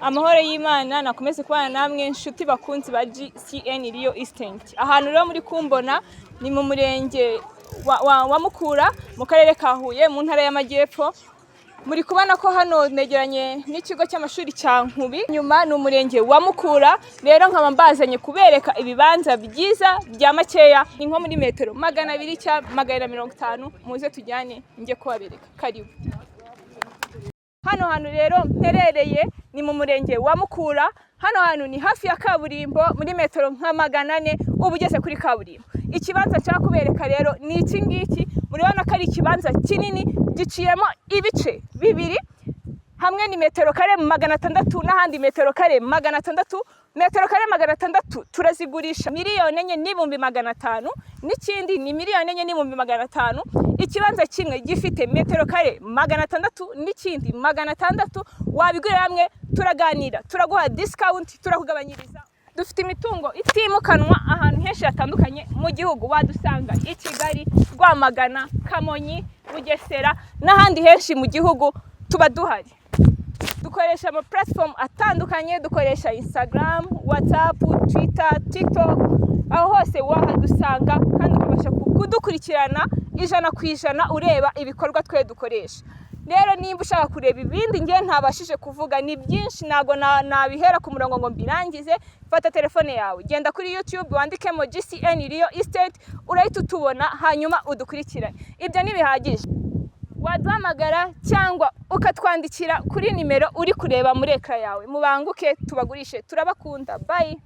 Amahoro y'Imana nakomeze kubana namwe nshuti bakunzi ba GCN Rio Instinct. Ahantu rero muri kumbona ni mu murenge wa Mukura mu karere ka Huye mu ntara y'Amajyepfo. Muri kubona ko hano negeranye n'ikigo cy'amashuri cya Nkubi. Nyuma ni umurenge wa Mukura. Rero nkaba mbazanye kubereka ibibanza byiza bya makeya ni nko muri metero 200 cyangwa 150. Muze tujyane nje kubabereka. Karibu. Hano hantu rero mperereye ni mu murenge wa Mukura. Hano hantu ni hafi ya kaburimbo muri metero nka 400 ubu ugeze kuri kaburimbo. Ikibanza cyakubereka rero ni iki ngiki. Murabona ko ari ikibanza kinini giciyemo ibice bibiri. Hamwe ni metero kare 600 n'ahandi metero kare 600. Metero kare 600 turazigurisha miliyoni enye n'ibihumbi 500. N'ikindi ni miliyoni enye n'ibihumbi 500. Ikibanza kimwe gifite metero kare 600 n'ikindi 600. Wabigura hamwe turaganira, turaguha discount, turakugabanyiriza. Dufite imitungo itimukanwa ahantu henshi hatandukanye mu gihugu. Wadusanga i Kigali, Rwamagana, Kamonyi, Bugesera n'ahandi henshi mu gihugu tuba duhari. Dukoresha ama platform atandukanye, dukoresha Instagram, WhatsApp, Twitter, TikTok. Aho hose wahadusanga kandi ukabasha kudukurikirana 100% ureba ibikorwa twe dukoresha. Rero nimba ushaka kureba ibindi ngiye ntabashije kuvuga ni byinshi, nago nabihera ku murongo ngo mbirangize. Fata telefone yawe, genda kuri YouTube wandikemo GCN Rio Instinct, urahita utubona hanyuma udukurikirane. Ibyo nibihagije. Waduhamagara cyangwa ukatwandikira kuri nimero uri kureba muri ekra yawe. Mubanguke tubagurishe, turabakunda. Bye.